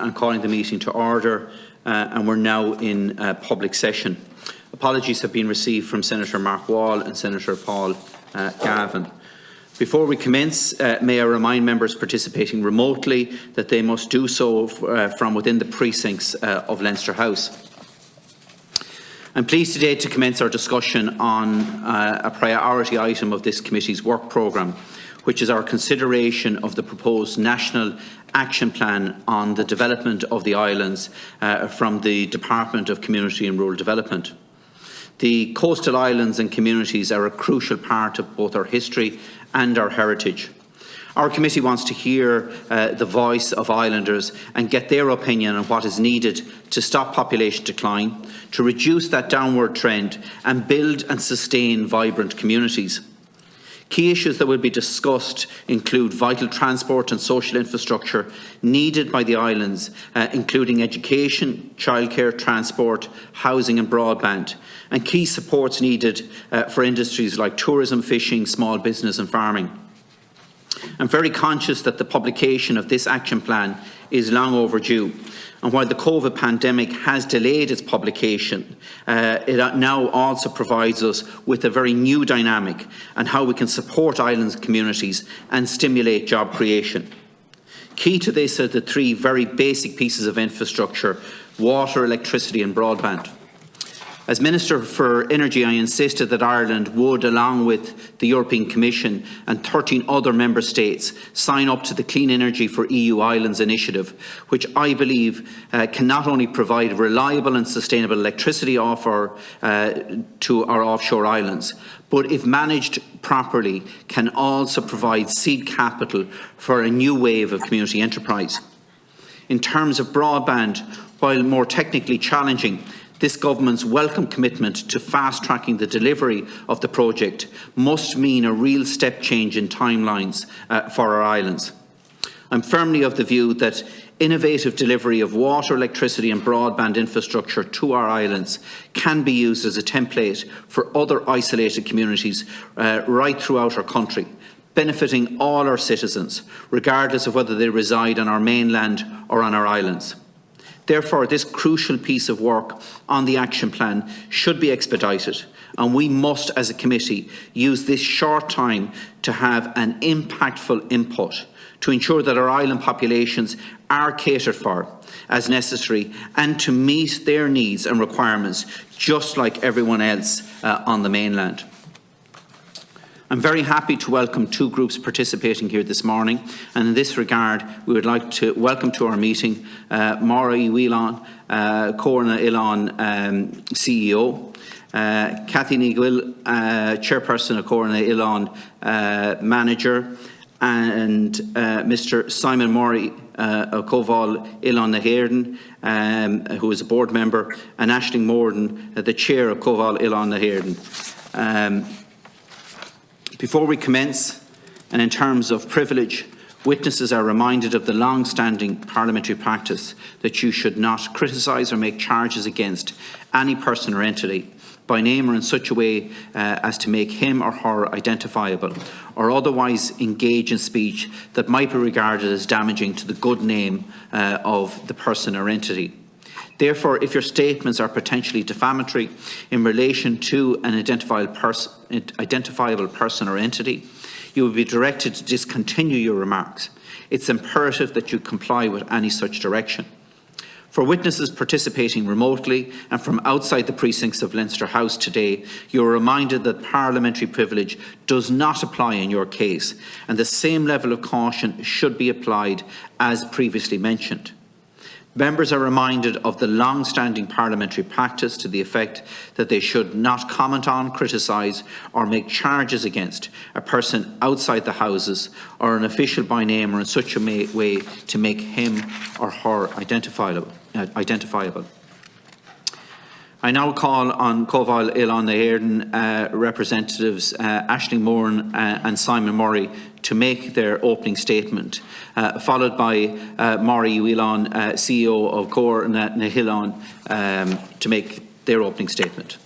I'm calling the meeting to order, and we're now in public session. Apologies have been received from Senator Mark Wall and Senator Paul Gavin. Before we commence, may I remind members participating remotely that they must do so from within the precincts of Leinster House. I'm pleased today to commence our discussion on a priority item of this committee's work programme, which is our consideration of the proposed National Action Plan on the Development of the Islands from the Department of Community and Rural Development. The coastal islands and communities are a crucial part of both our history and our heritage. Our committee wants to hear the voice of islanders and get their opinion on what is needed to stop population decline, to reduce that downward trend and build and sustain vibrant communities. Key issues that will be discussed include vital transport and social infrastructure needed by the islands, including education, childcare, transport, housing and broadband, and key supports needed for industries like tourism, fishing, small business and farming. I'm very conscious that the publication of this action plan is long overdue, and while the COVID pandemic has delayed its publication, it now also provides us with a very new dynamic and how we can support islands communities and stimulate job creation. Key to this are the three very basic pieces of infrastructure: water, electricity and broadband. As Minister for Energy, I insisted that Ireland would, along with the European Commission and 13 other member states, sign up to the Clean Energy for EU Islands initiative, which I believe can not only provide reliable and sustainable electricity offer to our offshore islands, but if managed properly, can also provide seed capital for a new wave of community enterprise. In terms of broadband, while more technically challenging, this government's welcome commitment to fast-tracking the delivery of the project must mean a real step change in timelines for our islands. I'm firmly of the view that innovative delivery of water, electricity and broadband infrastructure to our islands can be used as a template for other isolated communities right throughout our country, benefiting all our citizens, regardless of whether they reside on our mainland or on our islands. Therefore, this crucial piece of work on the action plan should be expedited, and we must, as a committee, use this short time to have an impactful input to ensure that our island populations are catered for as necessary and to meet their needs and requirements just like everyone else on the mainland. I'm very happy to welcome two groups participating here this morning, and in this regard we would like to welcome to our meeting Máire Whelan, Corna Ilan CEO, Cathy Niguil, Chairperson of Corna Ilan Manager, and Mr Simon Murray of Coval Ilan Naherden, who is a board member, and Aisling Morden, the Chair of Coval Ilan Naherden. Before we commence, and in terms of privilege, witnesses are reminded of the long-standing parliamentary practice that you should not criticise or make charges against any person or entity by name or in such a way as to make him or her identifiable, or otherwise engage in speech that might be regarded as damaging to the good name of the person or entity. Therefore, if your statements are potentially defamatory in relation to an identifiable person or entity, you will be directed to discontinue your remarks. It's imperative that you comply with any such direction. For witnesses participating remotely and from outside the precincts of Leinster House today, you are reminded that parliamentary privilege does not apply in your case, and the same level of caution should be applied as previously mentioned. Members are reminded of the long-standing parliamentary practice to the effect that they should not comment on, criticise or make charges against a person outside the Houses or an official by name or in such a way to make him or her identifiable. I now call on Coval Ilan Naherden representatives Aisling Morden and Simon Murray to make their opening statement, followed by Máire Whelan, CEO of Corna Ilan, to make their opening statement.